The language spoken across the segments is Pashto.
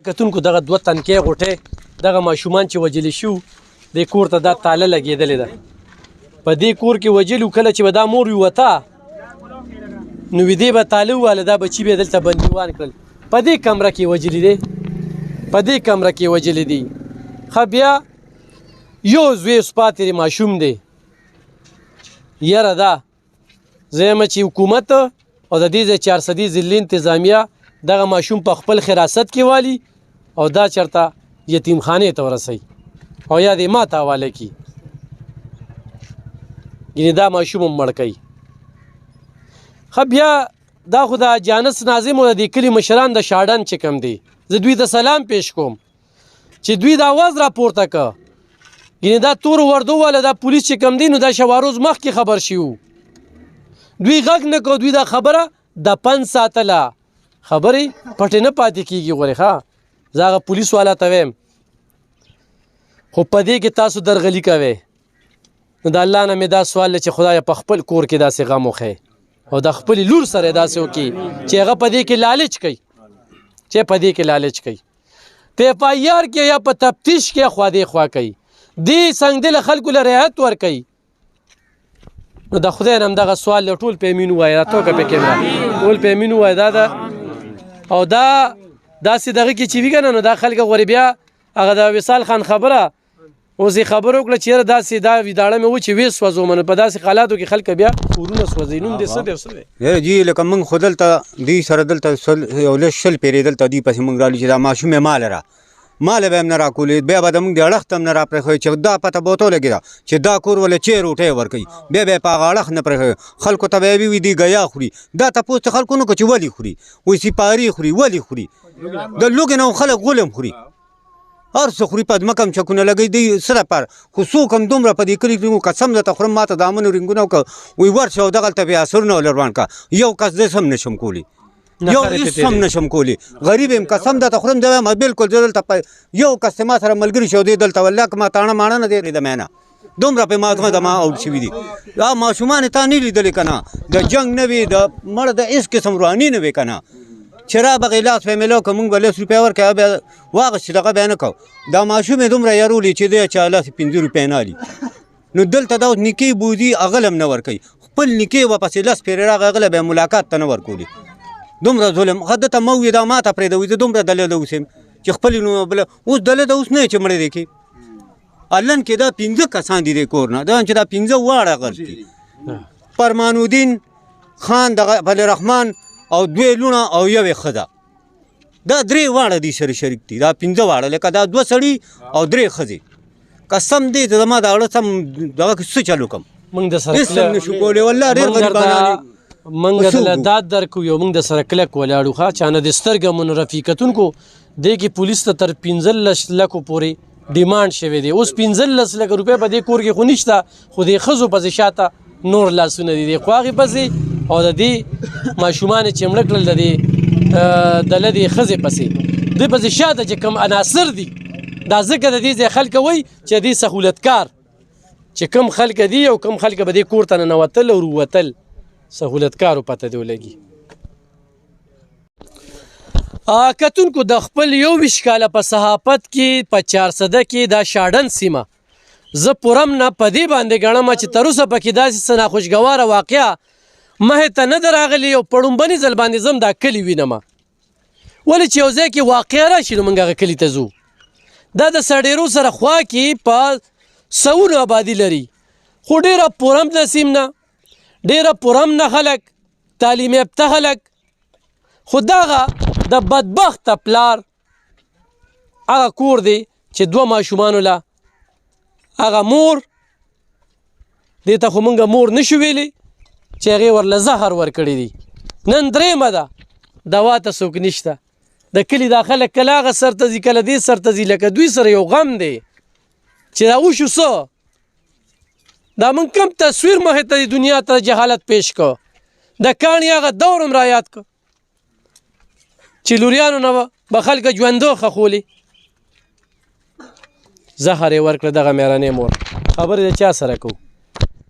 کتونکو دغه 2 تنکۍ غوټۍ دغه ماشومان چې وجلی شو دې کور ته دا تاله لګېدلې ده په دې کور کې وجلو کله چې به دا مور ووته نو دې به تاله وواله دا بچي به یې دلته بندیوان کړل په دې کمره کې وجلي دی په دې کمره کې وجلي دي ښه بیا یو زوی اوس پاتې دی ماشوم دی یاره دا زه یم چې حکومت او د دې ځای 400 ضلعي انتظامیه دغه ماشوم په خپل حراست کې والي او دا چېرته یتیمخانې ته ورسوي او یا دې ما ته حواله کړي یعنې دا ماشوم هم مړ کوي ښه بیا دا خو د جانس ناظم او د دې کلي مشران د شاډن چې کوم دی زه دوی ته سلام پیش کوم چې دوی د اواز راپورته که یعنې دا تور وردو والا دا پولیس چې کوم دی نو دا شواروز مخکې خبر شي وو دوی غږ نه کو دوی دا خبره د پن ساتله خبرې پټې نه پاتې کېږي غورې ښه زه هغه پولیس والا ته ویم خو په دې کې تاسو درغلي کوئ نو د الله نه مې دا سوال دی چې خدایه په خپل کور کې داسې غم وښی او د خپلې لور سره داسې وکړي چې هغه په دې کې لالچ کوي په اف آی آر کې یا په تفتیش کې خوا دې خوا کوي دې سنګدله خلکو له رعایت ورکوي نو د خدای نه همدغه سوال له ټول په امین ووایه راته وکړه په کیمره ټول په امین ووایه دا او دا داسې دغه کې چې وي که نه نو دا خلک غورې بیا هغه د وصال خان خبره اوس یې خبره وکړه چې یاره داسې دا ویداړه مې و چې ویې سوځوم نو په داسې حالاتو کې خلک بیا کورونه سوځوي نوم دې څه دی څه دی یاره جي لکه موږ خو دلته دوی سره دلته یو لس شل پیرې دلته دوی پسې موږ رالو چې دا ماشوم یې ماله به یې هم نه راکولې بیا به د موږ د اړخ ته هم نه راپرېښوي چې دا پته به ورته ولګېده چې دا کور ولې چې روټۍ ورکوي بیا به یې په هغه اړخ نه پرېښوي خلکو ته به یې وي دوی ګیا خوري دا تپوس ته خلکو نه کړو چې ولې خوري وایي سپاري خوري ولې خوري د لوږې نه خلک غول هم خوري هر څه خوري په ځمکه هم چکونه لګوي دوی څه لپاره خو څوک هم دومره په دې کلي کې قسم درته خورم ما ته د امنو رنګونه وکړه وایي ورشه او دغلته بې اثرونه ولروان کړه یو کس داسې هم نشم کولی یو هېڅ هم نشم کولی غریب یم قسم درته خورم زه وایم بلکل زه دلته یو کس ما سره ملګري شو دی دلته والله که ما تاڼه ماڼه نه دی د مینه دومره پې ما اوټ شوي دي دا ماشومان یې تا نه لیدلې که نه د جنګ نه وي د مړه د هېڅ قسم رواني نه وي که نه چې را به لاس به میلاو که موږ به 10 روپۍ ورکړو بیا واغست چې دغه بیا نه کوو دا ماشوم یې دومره یارولي چې دی چې لاس 5 روپۍ نه الي نو دلته دا اوس نیکۍ بودي هغه هم نه ورکوي خپل نیکۍ ورپسې 10 پیرې راغی هغه له به یې ملاقات ته نه ورکولي دومره ظلم ښه ده ته مه ووایي دا ما ته پرېږده زه دومره دلده اوس یم چې خپلې نو بله اوس دلده اوس نه چې مړی دی کې الن کې دا 15 کسان دي د کور نه دا چې دا 15 واړه غرض دي فرمان الدین خان دغه فضل رحمان او 2 لونه او 1 ښځه دا 3 واړه دي سره شریک دي دا 15 واړه لکه دا 2 سړي او 3 ښځې قسم دی ته زما د اړه سم دغه څه چل وکړم موږ د سره هېڅ هم نشو کولی والله ډېر غریبان موږ دله داد درکو یو موږ د سره کلک ولاړو ښه چا نه د سترګه مونو رفي کتونکو دې کې پولیس ته تر 15 لکو پورې ډیمانډ شوی دی اوس 15 لک روپۍ په دې کور کې خو نشته خو دې ښځو پسې شاته نور لاسونه دي خو هغې پسې او د دې ماشومان چې مړه کړل د دې دله دې ښځې پسې دوی پسې شاته چې کوم عناصر دي دا ځکه د دې ځای خلک وایي چې دې سهولتکار چې کوم خلک دي او کوم خلک به دې کور ته ننوتل او وروتل سهولتکارو پته دی ولګي کتونکو د خپل 21 کاله په صحافت کې په 400 کې دا شاډن سیمه زه پورم نه په دې باندې ګڼم چې تر اوسه پکې داسې څه ناخوشګواره واقعه مخې ته نه ده راغلې او په ړومبني ځل باندې زه هم دا کلي وینم ولې چې یو ځای کې واقعه راشي نو موږ هغه کلي ته ځو دا د سړېرو سره خوا کې په سوونو آبادي لري خو ډېره پورم نه سیم نه ډېره پورم نه خلک تعلیم یافته خلک خو دغه د بدبخته پلار هغه کور دی چې 2 ماشومانو له هغه مور دې ته خو مونږ مور نشو ویلی چې هغې ورله زهر ورکړی دی نن 3مه ده دوا ته څوک نشته د کلي دا خلک کله هغه سر ته ځي کله دې سر ته ځي لکه دوی سره یو غم دی چې دا وشو څه دا مونږ کم تصویر مخې ته دنیا ته جهالت پیش کو د کاڼي هغه دور هم رایاد کو چې لوریانو نه به خلکه ژوندو خښولي زهر یې ورکړه دغه مېرنۍ مور خبرې د چا سره کوو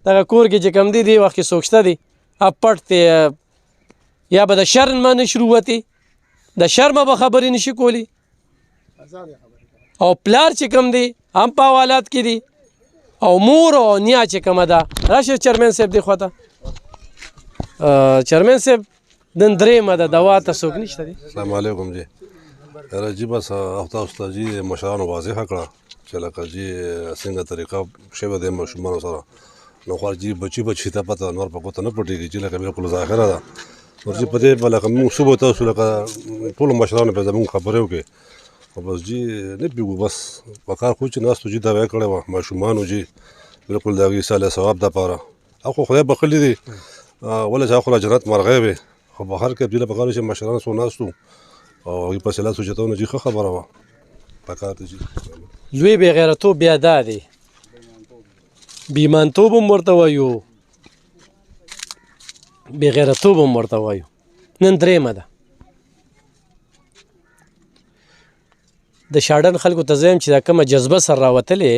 دغه کور کې چې کم دي دې وخت کې څوک شته دي پټ دی یا به د شرمه نشي وتې د شرمه به خبرې نشي کولی او پلار چې کوم دی هم په حوالات کې دي او مور او نیا چې کومه ده راشه چیرمن صاحب دی خواته چیرمن صاحب نن درېیمه ده دوا ته څوک نشته دی السلام علیکم جی یاره جی بس تاسو ته جی مشرانو واضحه کړه چې لکه جی څنګه طریقه شوې ده ماشومانو سره نو خو جی بچی ته پته نور په کوته نه پټېږي چې لکه بالکل ظاهره ده نور جی په دې لکه موږ صبح تاسو لکه ټول مشرانو په زموږ خبرې وکړي خو بس جی نه پیږو بس په کار خو چې ناستو جی دوا کړې وه ماشومانو جی بالکل د هغې صالح ثواب دپاره او خو خدای بخښلي دي ولې چې خو لا جنت مرغۍ وې خو بهر کې بجله پکار چې مشران سو ناستو او هغې فیصله سوچتونه جی ښه خبره وه پکار دی جی لوی بې غیرتوب بیا دا دی بیمانتوب هم ورته وایو بې غیرتوب هم ورته وایو نن درېیمه ده د شاړن خلکو ته زه یم چې دا کومه جذبه سره راوتلې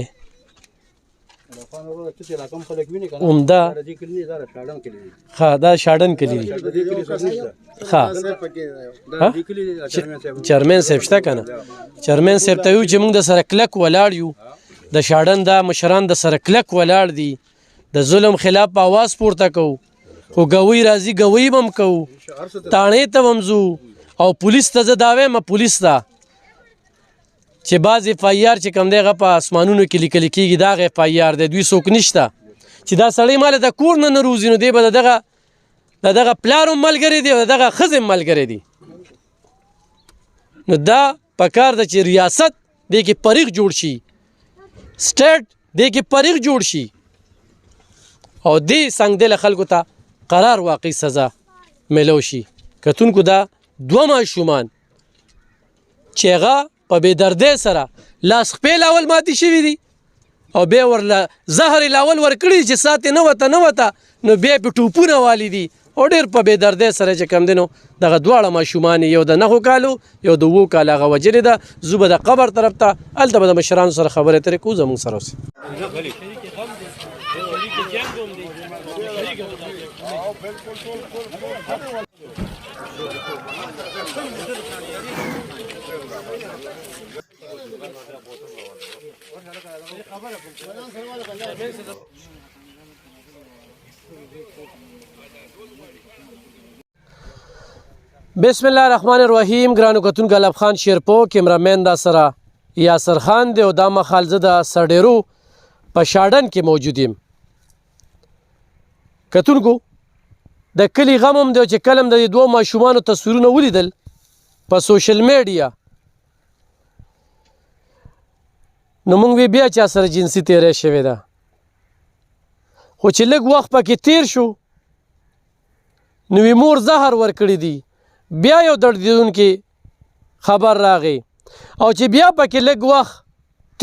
عمده ښه دا شاړن کلي دي ښه چیرمن صاحب شته که نه چیرمن صاحب ته ویو چې موږ د سره کلک ولاړ یو د شاړن دا مشران د سره کلک ولاړ دي د ظلم خلاف په اواز پورته کوو خو ګوی راځي ګوی به هم کوو تاڼې ته به هم ځو او پولیس ته زه دا وایم پولیس ته چې بعض اف آی آر چې کوم دی هغه په اسمانونو کې لیکل کېږي دا هغه اف آی آر دی دوی څوک نشته چې دا سړی ماله د کور نه روزي نو دی به د دغه پلار هم ملګری دی او د دغه ښځې هم ملګری دی نو دا پکار ده چې ریاست دې کې پریخ جوړ شي سټیټ دې کې پریخ جوړ شي او دې څنګه خلکو ته قرار واقعي سزا ملو شي کتونکو دا دوه ماشومان چې هغه په بې دردۍ سره لاس خپې لاول ماتې شوي دي او بیا ورله زهر لاول ورکړي چې ساتې نه وته نو بیا پې ټوپونه والي دي او ډېر په بې دردۍ سره چې کوم دی نو دغه دواړه ماشومان یو د 9 کالو یو د 7 کالو هغه وجلې ده زه به د قبر طرف ته هلته به د مشرانو سره خبرې اترې کوو زموږ سره اوسئ بسم الله الرحمن الرحیم ګرانو کتونکو الب خان شیرپو کیمرامین دا سره یاسر خان دی او دا مخال زه د سرډیرو په شاډن کې موجود یم کتونکو د کلی غم هم دی چې کله هم د دوه ماشومانو تصویرونه ولیدل په سوشل میډیا نو موږ بیا چا سره جنسي تیری شوې ده خو چې لږ وخت پکې تیر شو نو وی مور زهر ورکړي دي بیا یو دردونکي خبر راغی او چې بیا پکې لږ وخت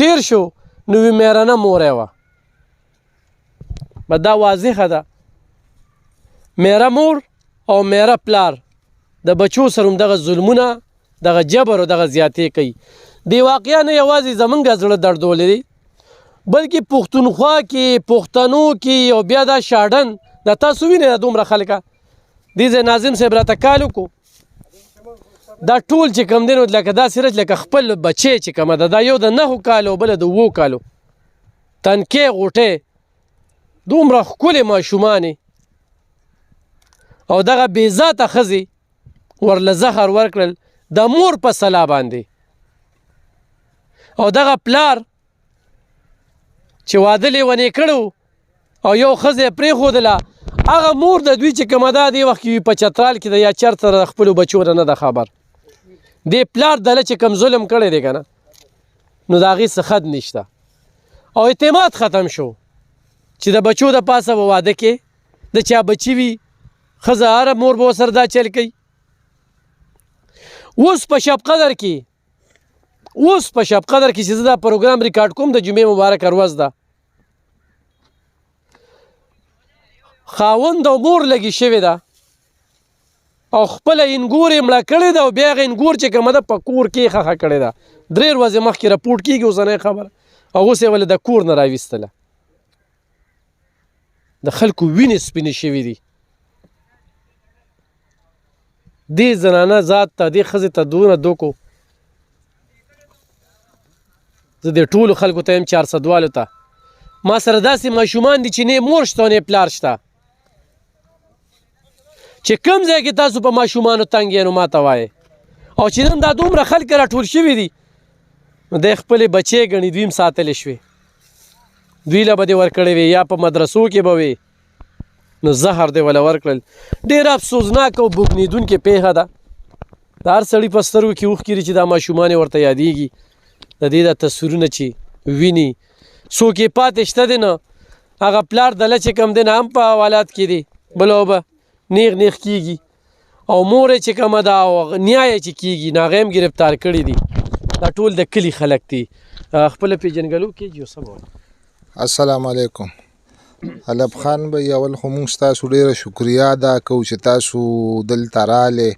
تیر شو نو وی میرانه مور یې وه دا واضحه ده میره مور او میره پلار د بچو سره هم دغه ظلمونه دغه جبر او دغه زیاتې کوي دی واقعا نه یوازې زمونږ زړه دردولی دی بلکې پښتونخوا کې پښتنو کې او بیا دا شاډن دا تاسو وینئ دا دومره خلکه دې ځای ناظم صاحب راته کال وکړو دا ټول چې کوم دی نو لکه داسې رچ لکه خپل بچی چې کومه ده دا یو د 9 کالو بله د 7 کالو تنکې غوټې دومره ښکلې ماشومانې او دغه بې ذاته ښځې ورله زهر ورکړل د مور په سلا باندې او دغه پلار چې واده لیونی کړو او یو ښځه یې پرېښودله هغه مور د دوی چې کومه ده دې وخت کې په چترال کې د یا چرته د خپلو بچو نه ده خبر دې پلار دله چې کوم ظلم کړی دی که نه نو د هغې څه خد نشته او اعتماد ختم شو چې د بچو د پاسه به واده کې د چا بچي وي ښځه هره مور به ورسره دا چل کوي اوس په شب قدر کې چې زه دا پروګرام ریکارډ کوم د جمعې مبارکه ورځ ده خاوند او مور لګي شوې ده او خپله انګور یې مړه کړې ده او بیا هغه انګور چې کومه ده په کور کې یې ښخه کړې ده 3 ورځې مخکې راپورټ کېږي اوسنۍ خبره او اوس یې ولې د کور نه راویستله د خلکو وینې سپینې شوي دي دې زنانه ذات ته دې ښځې ته دونه دوکو زه د ټولو خلکو ته یم 400 والو ته ما سره داسې ماشومان دي چې نه مور شته او نه پلار شته چې کوم ځای کې تاسو په ماشومانو تنګ یې نو ما ته وایې او چې نن دا دومره خلک راټول شوي دي نو دی خپلې بچې ګڼي دوی هم ساتلې شوې دوی له به دې ورکړې وې یا په مدرسو کې به وې نو زهر دې وله ورکړل ډېر افسوسناک او بوږنېدونکې پیښه ده د هر سړي په سترګو کې اوښکې دي چې دا ماشومان یې ورته یادېږي د دې دا تصویرونه چې ویني څوک یې پاتې شته دی نه هغه پلار دله چې کم دی نه هم په حوالات کې دی بل او به نیغ کېږي او مور یې چې کومه ده او نیا یې چې کېږي نو هغه هم ګرفتار کړي دي دا ټول د کلي خلک دي خپله پېژنګلو کېږي او څه به السلام علیکم علب خان بھائی اول خو موږ ستاسو ډیره شکریا ادا کوو چې تاسو دلته راغلې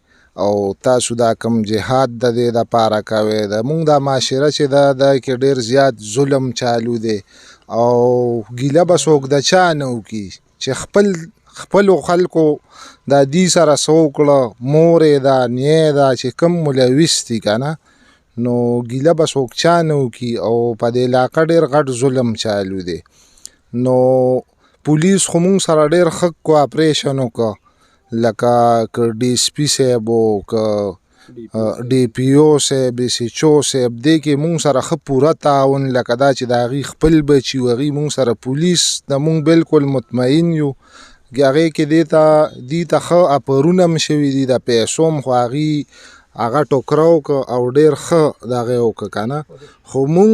او تاسو دا کم جهاد د دې دپاره کوئ د موږ دا معاشره چې ده دا کې ډېر زیات ظلم چالو دی او ګیله به څوک د چا نه وکړي چې خپلو خلکو دا دې سره څه وکړه مور یې ده نیې ده چې کم ملوث دي که نه نو ګیله به څوک چا نه وکړي او په دې علاقه ډېر غټ ظلم چالو دی نو پولیس خو موږ سره ډېر ښه کوآپریشن وکړه لکه که ډي اس پي صاحب و که ډي پي او صاحب ایس ایچ او صاحب دې کې موږ سره ښه پوره تعاون لکه دا چې د هغې خپل بچي و هغې موږ سره پولیس د موږ بالکل مطمئن یو هغې کې دې ته ښه اپرونه هم شوي دي د پیسو هم خو هغه ټوکره وکړه او ډېر ښه دغه یې وکړه که نه خو مونږ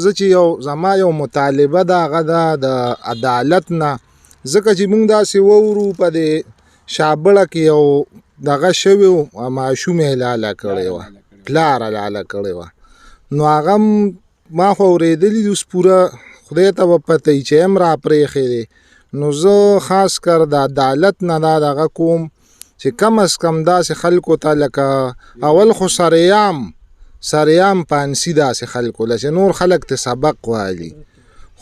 زه چې زما یو مطالبه ده هغه ده د عدالت نه ځکه چې مونږ داسې وورو په دې شابړه کې یو دغه شوی و ماشوم یې لاله کړې وه پلار لاله کړې وه نو هغه ما خو اورېدلي دي اوس پوره خدای ته به پته وي چې هم راپرېښې دی نو زه خاص کر د عدالت نه دا دغه کوم چې کم از کم داسې خلکو ته لکه اول خو سریام پانسي داسې خلکو له چې نور خلک ته سبق وایي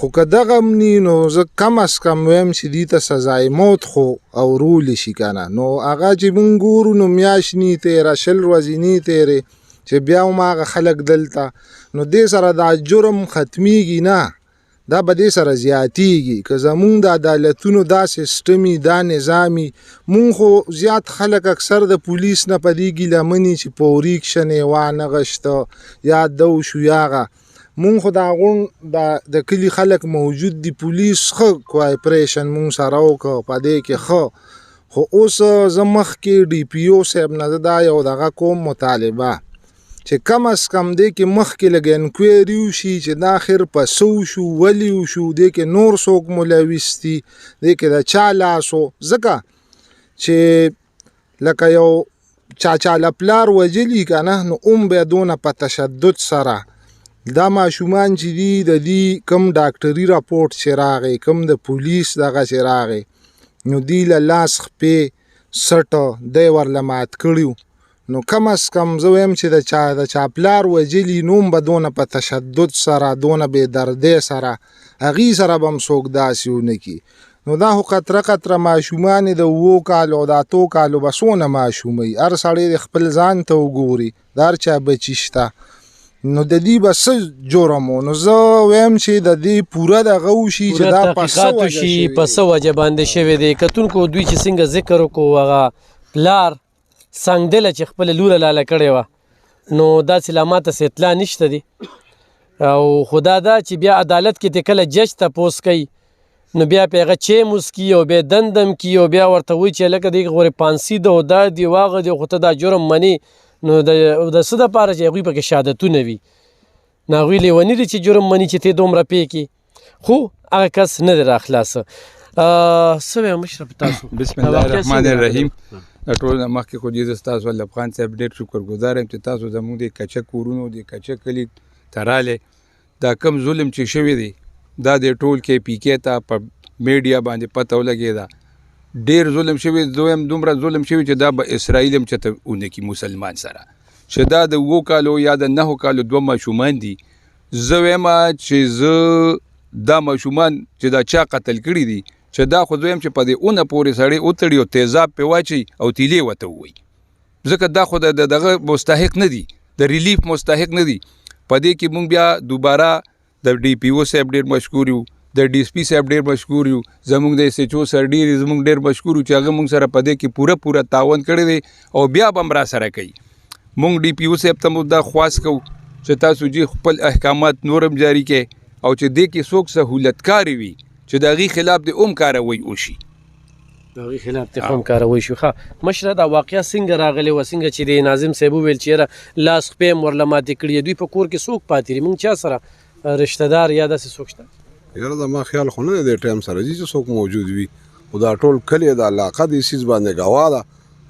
خو که دغه هم ني نو زه کم از کم ویم چې دې ته سزای موت خو اورولی شي که نه نو هغه چې مونږ ګورو نو میاشت ني تېره 20 ورځې ني تېرې چې بیا هم هغه خلک دلته نو دې سره دا جرم ختمیږي نه دا به دې سره زیاتیږي که زمونږ د عدالتونو دا سیستمي دا نظامي مونږ خو زیات خلک اکثر د پولیس نه په دې ګیلمني چې په وریکشن یې وانغشته یا دو شو یاغه مونږ خو د هغون د کلي خلک موجود دي پولیس ښه کوآپریشن مونږ سره وکړه په دې کې ښه خو اوس زه مخکې ډي پي او صاحب نه دا یو دغه کوم مطالبه چې کم از کم دې کې مخکې لږ انکویري وشي چې دا آخر په څه وشو ولې وشو دې کې نور څوک ملوث دي دې کې د چا لاس و ځکه چې لکه یو چا له پلار وجلي که نه نو بیا دونه په تشدد سره دا ماشومان چې دي د دې کم ډاکټري راپورټ چې راغی کم د پولیس دغه چې راغی نو دوی له لاس خپې سټه دی ورله مات کړي نو کم از کم زه ویم چې د چا پلار وجلي نوم به دونه په تشدد سره دونه بې دردۍ سره هغې سره به هم څوک داسې ونه کړي نو دا خو قطره ماشومان د 7 کالو او د 8 کالو به څونه ماشومه وي هر سړی د خپل ځان ته وګوري د هر چا بچي شته نو د دې به څه جرم و نو زه ویم چې د دې پوره دغه وشي چې دا په څه وجه باندې شوی دی کتونکو دوی چې څنګه ذکر وکړو هغه پلار څنګدله چې خپله لوره لاله کړې وه نو داسې لا ماته څه اطلاع نشته دی او خو دا چې بیا عدالت کې ته کله جج تپوس کوي نو بیا پې هغه چیموس کي او بیا دندم کي او بیا ورته وایي چې لکه دې غورې پانسي ده او دا دی واغه دی خو ته دا جرم منې نو د څه دپاره چې هغوی پکې شهادتونه وي نو هغوی لیوني دي چې جرم مني چې ته دومره پې کړي خو هغه کس نه دی راخلاصه څه ویم مشرف تاسو بسم الله الرحمن الرحیم ټول مخکې خو دې زه ستاسو علب خان صاحب ډېر شکرګزار یم چې تاسو زموږ د کچه کورونو د کچه کلي ته راغلې دا کم ظلم چې شوی دی دا د ټول کې پی کې ته په میډیا باندې پته ولګېده ډېر ظلم شوی دویم دومره ظلم شوی چې دا به اسرائیل هم چېرته ونه کړي مسلمان سره چې دا د 7 کالو یا د 9 کالو 2 ماشومان دي زه وایم چې زه دا ماشومان چې دا چا قتل کړي دي چې دا خو دویم چې په دې اونه پورې سړی وتړي او تیزاب پې واچي او تیلې ورته ووایي ځکه دا خو دغه مستحق نه دي د ریلیف مستحق نه دي په دې کې مونږ بیا دوباره د ډي پی او صاحب ډېر مشکور یو د ډي اس پي صاحب ډېر مشکور یو زمونږ د ایس ایچ او سر زمونږ ډېر مشکور یو چې هغه مونږ سره په دې کې پوره تعاون کړی دی او بیا به هم را سره کوي مونږ ډي پی او صاحب ته مو دا خواست کوو چې تاسو جی خپل احکامات نورم جاری کړئ او چې دې کې څوک سهولتکار وي چې د هغې خلاف د کاروی وشي د هغې خلاف د هم کاروی شو ښه مشره دا واقعه څنګه راغلی وه څنګه چې د ناظم صاحب وویل چې یاره لاس خپې هم ورله ماتې کړي دوی په کور کې څوک پاتې دي مونږ چا سره رشته دار یا داسې څوک شته یاره زما خیال خو نه دی د ټایم سره ځي چې څوک موجود وي خو دا ټول کلی د علاقه دې سیز باندې ګواه ده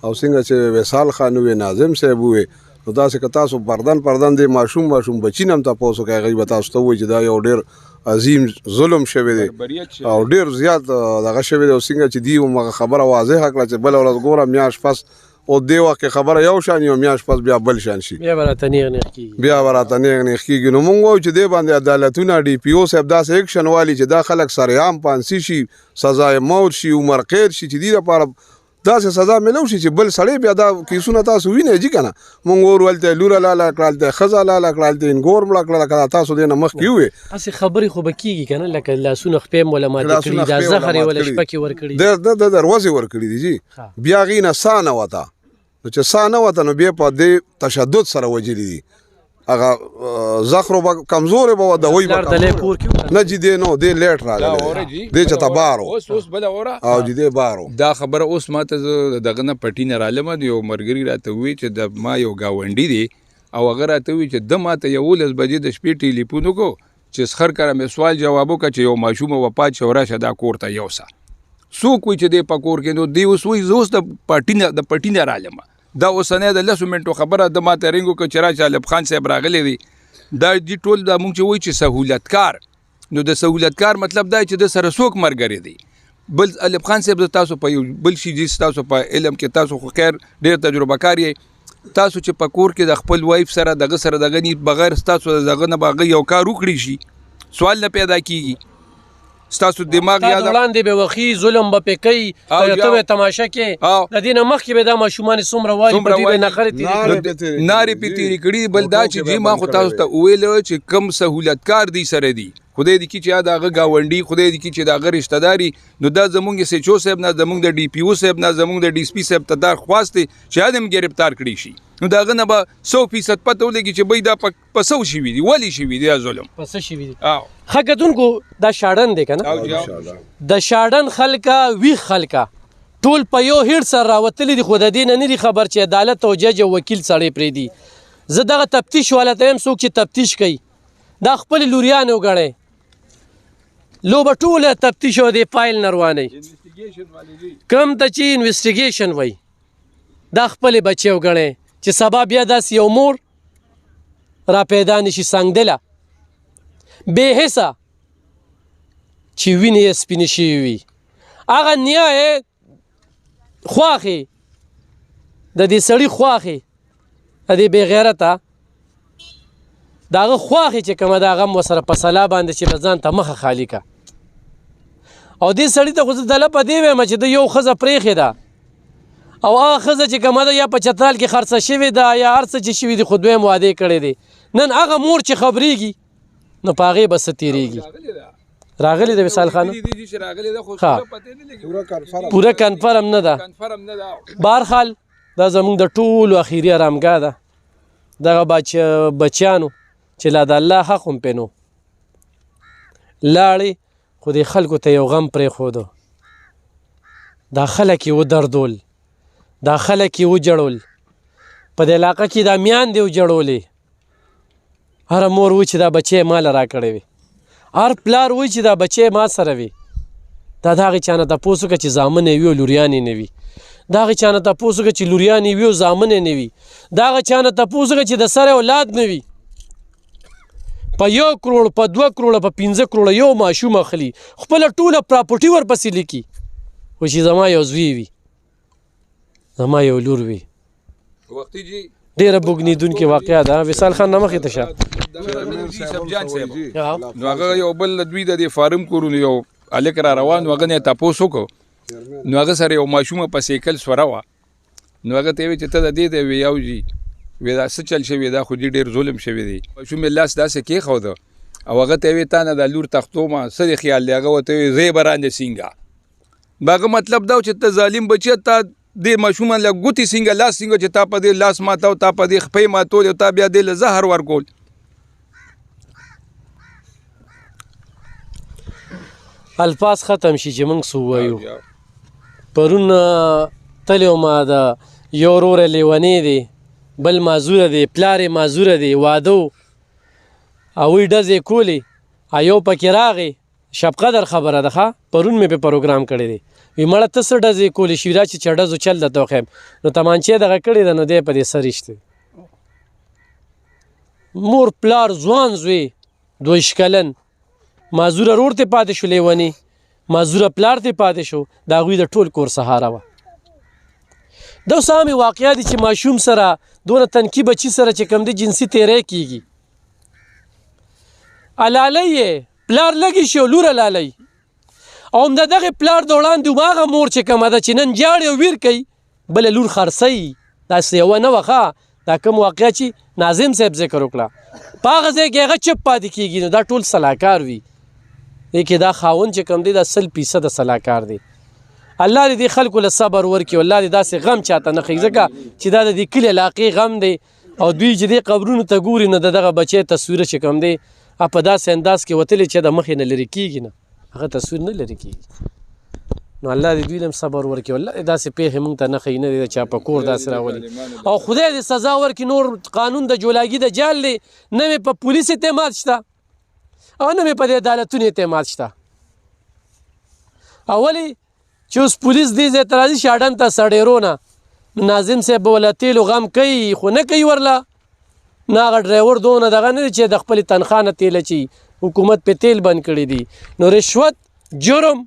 او څنګه چې وصال خان ووې ناظم صاحب ووې نو داسې که تاسو پردن دی ماشوم بچي نه هم تپوس وکړئ هغوی به تاسو ته ووایي چې دا یو ډېر عظیم ظلم شوی دی او ډېر زیات دغه شوی دی او څنګه چې دوی همغه خبره واضحه کړه چې بله ورځ ګوره میاشت پس او دې وخت کې خبره یو شان یو میاشت پس بیا بل شان شي بیا به راته نیغ کېږي نو مونږ وایو چې دې باندې عدالتونه ډي پي او صاحب داسې ایکشن والي چې دا خلک سرعام پانسي شي سزای موت شي عمر قید شي چې دې لپاره داسې سزا میلو شي چې بل سړی بیا دا کیسونه تاسو وینئ جي که نه مونږ ور هلته لوره لاله کړه هلته ښځه لاله کړه هلته انګور مړه کړه لکه تاسو دې نه مخکې ووې هسې خبرې خو به کېږي که نه لکه لاسونه خپې هم وله ماتې کړي دا زهر یې وله شپه کې ورکړي د دروازې ورکړي دي جي بیا هغې نه ساه نه وته نو چې ساه نه وته نو بیا په دې تشدد سره وجلي دي هغه زخرو به کمزورې به وه دوی به نه جي دی نو دی لیټ راغلی دی چې ته بار و او جي دی بار و دا خبره اوس ما ته زه دغه نه پټي نه رالمه د یو ملګري راته ووایي چې د ما یو ګاونډي دی او هغه راته ووایي چې ده ما ته 11 بجې د شپې ټلیفون وکړو چې سخر کره مې سوال جواب وکړه چې یو ماشوم وفات شو راشه دا کور ته یوسه څوک وایي چې دی په کور کې نو دی اوس وایي زه اوس د پټي نه رالمه دا اوسنۍ د 10 منټو خبره د ما ته رنګ وکړه چې راشه الف خان صاحب راغلی دی دا دي ټول دا مونږ چې وایي چې سهولتکار نو د سهولتکار مطلب دا چې د سره څوک ملګری دی بل الف خان صاحب تاسو په یو بل شي چې تاسو په علم کې تاسو خو خیر ډېر تجربه کار یې تاسو چې په کور کې د خپل وایف سره دغه سره دغه نی بغیر تاسو دغه نه باغ یو کار وکړي شي سوال نه پیدا کیږي ستاسو دماغ یاد وړاندې به وخی ظلم به پې کوي ته به تماشه کې د دې نه مخکې به دا ماشومان څومره وایي په دوی به نارې پې تېرې کړي بل دا چې جی ما خو تاسو ته وویل چې کم سهولتکار دی سره دی خدای دې کړي چې دا هغه ګاونډي خدای دې کړي چې د هغه رشته داري نو دا زمونږ ایس ایچ او صاحب نه زمونږ د ډي پي او صاحب نه زمونږ د ډي اس پي صاحب ته درخواست دی چې هغه هم ګرفتار کړي شي نو د هغه نه به 100% پته ولګي چې بی دا په څه شوي دي ولې شوي دي دا ظلم په څه شوي دي ښه کتونکو دا شاړن دی که نه د شاړن خلکه ویښ خلکه ټول په یو هیډ سره راوتلي دي خو د دې نه نه دي خبر چې عدالت او جج او وکیل سړی پرېږدي زه دغه تفتیش والا ته یم څوک چې تفتیش کوي دا خپلې لوریانې وګڼئ لوبه ټوله تفتیش او د فایل نه روانئ کوم ته چې انویسټیګیشن وایي دا خپلې بچې وګڼئ چې سبا بیا داسې یو مور را پیدا نشي سنګدله بې حسه چې وینې یې سپینې شوي وي هغه نیا یې خواښې د دې سړي خواښې د دې بې غیرته د هغه خواښې چې کومه ده هغه هم ورسره په سلا باندې چې به ځان ته مخه خالي که او دې سړي ته خو زه دله په دې وایم چې د یو ښځه پرېښې ده او هغه ښځه چې کومه ده یا په چترال کې خرڅه شوې ده یا هر څه چې شوي دي خو دویم واده کړی دی نن هغه مور چې خبرېږي نو په هغې به څه تېرېږي راغلی ده وصال خان پوره کنفرم نه ده بهرحال دا زموږ د ټولو اخري ارامګاه ده دغه بچیانو چې لا د الله حق هم پې نو لاړې خو دې خلکو ته یو غم پرېښودو دا خلک یې ودردول دا خلک یې وجړول په دې علاقه کې دا میاندې وجړولې هره مور وایي چې دا بچی ما له راکړی وي هر پلار وایي چې دا بچی ما سره وي دا د هغې چا نه تپوس وکړه چې زامن یې وي او لوریان یې نه وي د هغې چا نه تپوس وکړه چې لوریان یې وي او زامن یې نه وي د هغه چا نه تپوس وکړه چې د سره اولاد نه وي په 1 کروڑ په 2 کروڑ په 15 کروڑ یو ماشوم اخلي خپله ټوله پراپرټي ورپسې لیکي خو چې زما یو زوی وي زما یو لور وي ډېره بوږنېدونکې واقعه ده وصال خان نه مخې ته شه نو هغه یو بل دوی د دې فارم کورونو یو هلک را روان و هغه نه یې تپوس وکړو نو هغه سره یو ماشومه په سیکل سوره وه نو هغه ته یې ویل چې ته د دې دی وی یو جي وی دا څه چل شوی دا خو دې ډېر ظلم شوی دی ماشوم یې لاس داسې کېښوده او هغه ته یې ویې تا نه دا لور تختومه څه دې خیال دی هغه ورته ویې زه یې براندې سینګه هغه مطلب دا و چې ته ظالم بچیه تا دې ماشومان له ګوتې سینګه لاس سینګه چې تا په دې لاس ماتاو تا په دې خپې ماتول او تا بیا دې له زهر ورکول الفاظ ختم شي چې موږ څه ووایو پرون تللی وم د یو وروره لیونی دی بل معذوره دی پلار یې معذوره دی واده و هغوی ډزې کولې یو پکې راغی شب قدر خبره ده ښه پرون مې په پروګرام کړی دی وی مړه ته څه ډزې کولې شیرا چې ډزو چل درته وښیم نو تمانچې دغه کړې ده نو دی په دې سر ایښتی مور پلار ځوان زوی 22 کلن معذوره رور ته پاتې شو لیونی معذوره پلار ته پاتې شو د هغوی د ټول کور سهاره وه دا اوس عامې واقعه دي چې ماشوم سره دونه تنکي بچي سره چې کوم دی جنسي تیری کېږي الالی یې پلار لږې شي او لور الالی او همدا دغې پلار د وړاندې هماغه مور چې کومه ده چې نن جاړې او ویر کوي بله لور خرڅوي داسې یوه نه وه ښه دا کوم واقعه چې ناظم صاحب ذکر وکړه په هغه ځای کې هغه چپ پاتې کېږي نو دا ټول سلاکار وي دې کې دا خاوند چې کوم دی دا 100% سلاکار دی الله دې خلکو له صبر ورکړي او الله دې داسې غم چاته نه ښیي ځکه چې دا د دې کلي علاقې غم دی او دوی چې دې قبرونو ته ګوري نو د دغه بچی تصویره چې کوم دی په داسې انداز کې وتلی چې د مخې نه لرې کېږي نه هغه تصویر نه لرې کېږي نو الله دې دوی له هم صبر ورکړي الله دې داسې پیښې موږ ته نه ښیي نه دی د چا په کور داسې راولي او خدای دې سزا ورکړي نور قانون د جولاګي د جال دی نه مې په پولیس اعتماد شته او نه مې په دې عدالتونو اعتماد شته اولې چې اوس پولیس دې ځای ته راځي شاډن ته سړېرونه ناظم صاحب به وله تیلو غم کوي خو نه کوي ورله نه هغه ډرایور دونه دغه نه دی چې د خپلې تنخوا نه تیل اچي حکومت پې تیل بند کړي دي نو رشوت جرم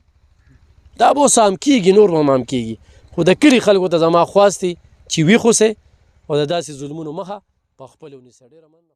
دا به اوس هم کېږي نور به هم کېږي خو د کلي خلکو ته زما خواست دی چې ویښ اوسئ او د داسې ظلمونو مخه په خپلو نیسه ډېره مننه